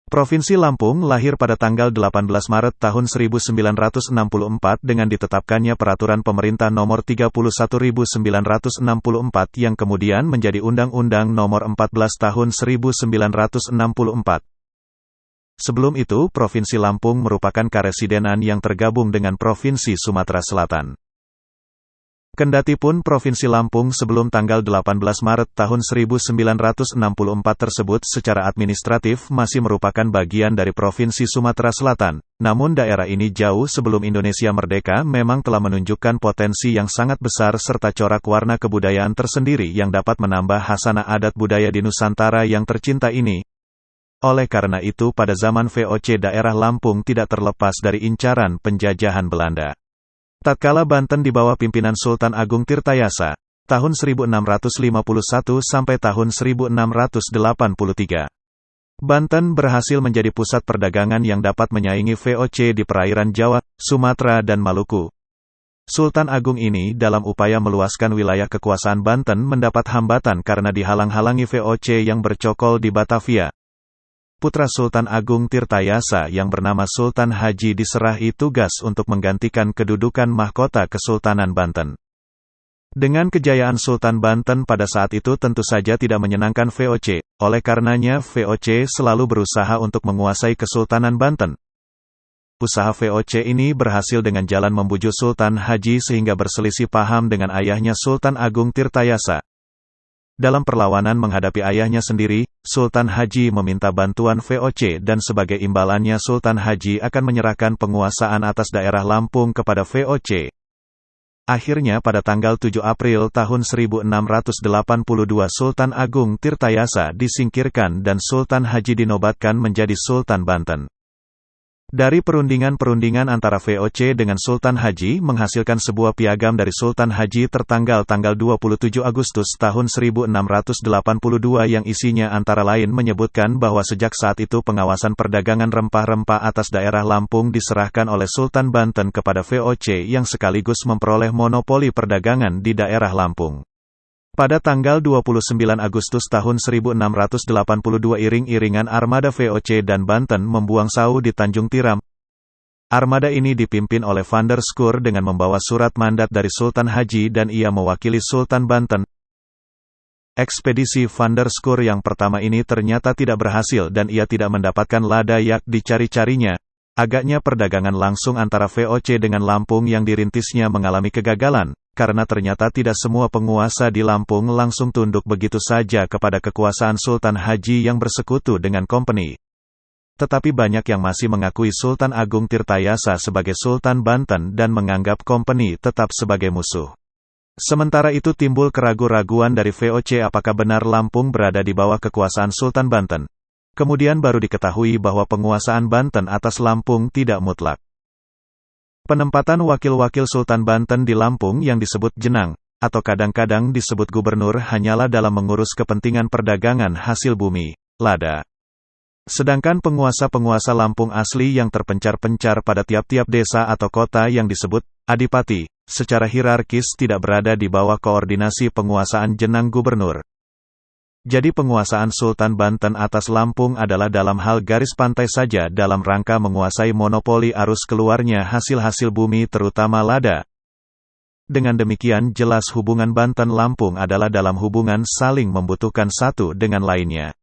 Provinsi Lampung lahir pada tanggal 18 Maret tahun 1964 dengan ditetapkannya Peraturan Pemerintah Nomor 31.964 yang kemudian menjadi Undang-Undang Nomor 14 Tahun 1964. Sebelum itu, Provinsi Lampung merupakan karesidenan yang tergabung dengan Provinsi Sumatera Selatan. Kendatipun Provinsi Lampung sebelum tanggal 18 Maret tahun 1964 tersebut secara administratif masih merupakan bagian dari Provinsi Sumatera Selatan, namun daerah ini jauh sebelum Indonesia merdeka memang telah menunjukkan potensi yang sangat besar serta corak warna kebudayaan tersendiri yang dapat menambah khasanah adat budaya di Nusantara yang tercinta ini. Oleh karena itu pada zaman VOC daerah Lampung tidak terlepas dari incaran penjajahan Belanda. Tatkala Banten di bawah pimpinan Sultan Agung Tirtayasa, tahun 1651 sampai tahun 1683. Banten berhasil menjadi pusat perdagangan yang dapat menyaingi VOC di perairan Jawa, Sumatera dan Maluku. Sultan Agung ini dalam upaya meluaskan wilayah kekuasaan Banten mendapat hambatan karena dihalang-halangi VOC yang bercokol di Batavia. Putra Sultan Agung Tirtayasa yang bernama Sultan Haji diserahi tugas untuk menggantikan kedudukan mahkota Kesultanan Banten. Dengan kejayaan Sultan Banten pada saat itu tentu saja tidak menyenangkan VOC, oleh karenanya VOC selalu berusaha untuk menguasai Kesultanan Banten. Usaha VOC ini berhasil dengan jalan membujuk Sultan Haji sehingga berselisih paham dengan ayahnya Sultan Agung Tirtayasa. Dalam perlawanan menghadapi ayahnya sendiri, Sultan Haji meminta bantuan VOC dan sebagai imbalannya Sultan Haji akan menyerahkan penguasaan atas daerah Lampung kepada VOC. Akhirnya pada tanggal 7 April tahun 1682 Sultan Agung Tirtayasa disingkirkan dan Sultan Haji dinobatkan menjadi Sultan Banten. Dari perundingan-perundingan antara VOC dengan Sultan Haji menghasilkan sebuah piagam dari Sultan Haji tertanggal tanggal 27 Agustus tahun 1682 yang isinya antara lain menyebutkan bahwa sejak saat itu pengawasan perdagangan rempah-rempah atas daerah Lampung diserahkan oleh Sultan Banten kepada VOC yang sekaligus memperoleh monopoli perdagangan di daerah Lampung. Pada tanggal 29 Agustus tahun 1682 iring-iringan armada VOC dan Banten membuang sau di Tanjung Tiram. Armada ini dipimpin oleh Van der Schuur dengan membawa surat mandat dari Sultan Haji dan ia mewakili Sultan Banten. Ekspedisi Van der Schuur yang pertama ini ternyata tidak berhasil dan ia tidak mendapatkan lada yak dicari-carinya. Agaknya perdagangan langsung antara VOC dengan Lampung yang dirintisnya mengalami kegagalan, karena ternyata tidak semua penguasa di Lampung langsung tunduk begitu saja kepada kekuasaan Sultan Haji yang bersekutu dengan Kompeni. Tetapi banyak yang masih mengakui Sultan Agung Tirtayasa sebagai Sultan Banten dan menganggap Kompeni tetap sebagai musuh. Sementara itu timbul keraguan-raguan dari VOC apakah benar Lampung berada di bawah kekuasaan Sultan Banten. Kemudian baru diketahui bahwa penguasaan Banten atas Lampung tidak mutlak. Penempatan wakil-wakil Sultan Banten di Lampung yang disebut jenang, atau kadang-kadang disebut gubernur hanyalah dalam mengurus kepentingan perdagangan hasil bumi, lada. Sedangkan penguasa-penguasa Lampung asli yang terpencar-pencar pada tiap-tiap desa atau kota yang disebut adipati, secara hierarkis tidak berada di bawah koordinasi penguasaan jenang gubernur. Jadi penguasaan Sultan Banten atas Lampung adalah dalam hal garis pantai saja dalam rangka menguasai monopoli arus keluarnya hasil-hasil bumi terutama lada. Dengan demikian jelas hubungan Banten-Lampung adalah dalam hubungan saling membutuhkan satu dengan lainnya.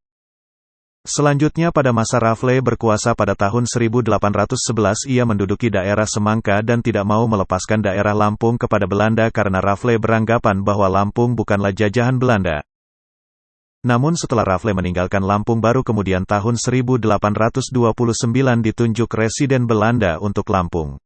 Selanjutnya pada masa Rafle berkuasa pada tahun 1811 ia menduduki daerah Semangka dan tidak mau melepaskan daerah Lampung kepada Belanda karena Rafle beranggapan bahwa Lampung bukanlah jajahan Belanda. Namun setelah Rafle meninggalkan Lampung baru kemudian tahun 1829 ditunjuk residen Belanda untuk Lampung.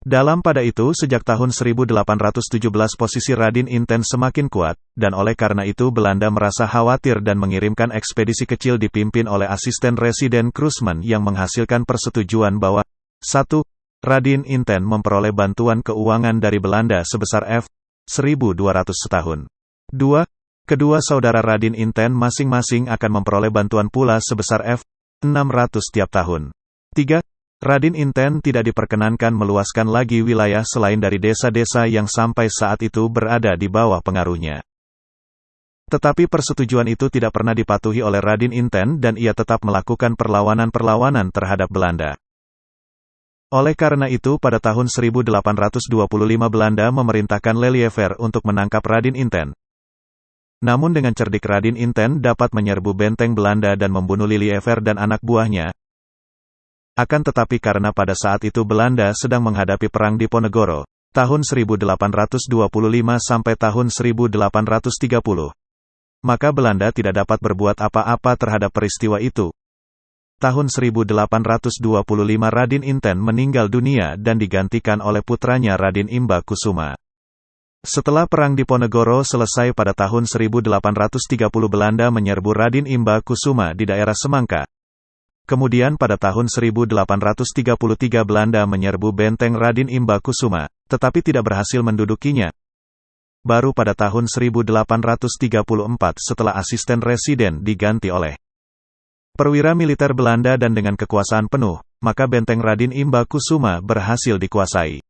Dalam pada itu sejak tahun 1817 posisi Raden Inten semakin kuat, dan oleh karena itu Belanda merasa khawatir dan mengirimkan ekspedisi kecil dipimpin oleh asisten residen Kruseman yang menghasilkan persetujuan bahwa 1. Raden Inten memperoleh bantuan keuangan dari Belanda sebesar F.1200 setahun. 2. Kedua saudara Raden Inten masing-masing akan memperoleh bantuan pula sebesar F.600 tiap tahun. 3. Raden Inten tidak diperkenankan meluaskan lagi wilayah selain dari desa-desa yang sampai saat itu berada di bawah pengaruhnya. Tetapi persetujuan itu tidak pernah dipatuhi oleh Raden Inten dan ia tetap melakukan perlawanan-perlawanan terhadap Belanda. Oleh karena itu pada tahun 1825 Belanda memerintahkan Lelievre untuk menangkap Raden Inten. Namun dengan cerdik Raden Inten dapat menyerbu benteng Belanda dan membunuh Lelievre dan anak buahnya. Akan tetapi karena pada saat itu Belanda sedang menghadapi perang di Ponegoro, tahun 1825 sampai tahun 1830. Maka Belanda tidak dapat berbuat apa-apa terhadap peristiwa itu. Tahun 1825 Raden Inten meninggal dunia dan digantikan oleh putranya Raden Imba Kusuma. Setelah perang di Ponegoro selesai pada tahun 1830 Belanda menyerbu Raden Imba Kusuma di daerah Semangka. Kemudian pada tahun 1833 Belanda menyerbu benteng Raden Imba Kusuma, tetapi tidak berhasil mendudukinya. Baru pada tahun 1834 setelah asisten residen diganti oleh perwira militer Belanda dan dengan kekuasaan penuh, maka benteng Raden Imba Kusuma berhasil dikuasai.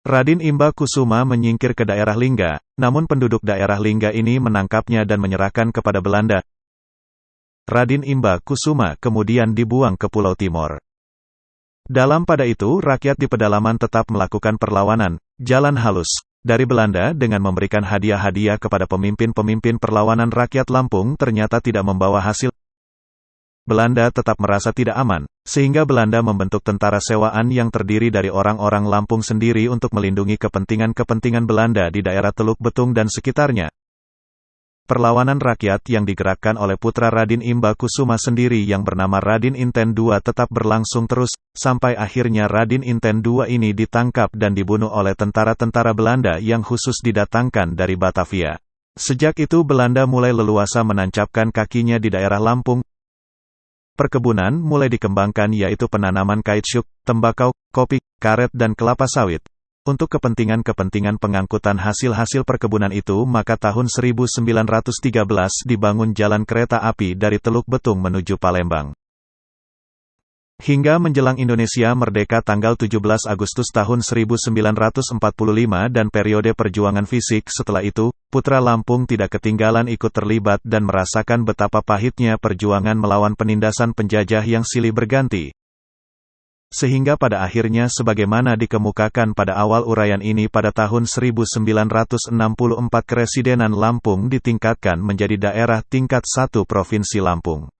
Raden Imba Kusuma menyingkir ke daerah Lingga, namun penduduk daerah Lingga ini menangkapnya dan menyerahkan kepada Belanda. Raden Imba Kusuma kemudian dibuang ke Pulau Timor. Dalam pada itu rakyat di pedalaman tetap melakukan perlawanan, jalan halus, dari Belanda dengan memberikan hadiah-hadiah kepada pemimpin-pemimpin perlawanan rakyat Lampung ternyata tidak membawa hasil. Belanda tetap merasa tidak aman, sehingga Belanda membentuk tentara sewaan yang terdiri dari orang-orang Lampung sendiri untuk melindungi kepentingan-kepentingan Belanda di daerah Teluk Betung dan sekitarnya. Perlawanan rakyat yang digerakkan oleh putra Raden Imba Kusuma sendiri yang bernama Raden Inten II tetap berlangsung terus, sampai akhirnya Raden Inten II ini ditangkap dan dibunuh oleh tentara-tentara Belanda yang khusus didatangkan dari Batavia. Sejak itu Belanda mulai leluasa menancapkan kakinya di daerah Lampung. Perkebunan mulai dikembangkan yaitu penanaman kaitsyuk, tembakau, kopi, karet dan kelapa sawit. Untuk kepentingan-kepentingan pengangkutan hasil-hasil perkebunan itu maka tahun 1913 dibangun jalan kereta api dari Teluk Betung menuju Palembang. Hingga menjelang Indonesia merdeka tanggal 17 Agustus tahun 1945 dan periode perjuangan fisik setelah itu, putra Lampung tidak ketinggalan ikut terlibat dan merasakan betapa pahitnya perjuangan melawan penindasan penjajah yang silih berganti. Sehingga pada akhirnya sebagaimana dikemukakan pada awal uraian ini pada tahun 1964 Keresidenan Lampung ditingkatkan menjadi daerah tingkat 1 Provinsi Lampung.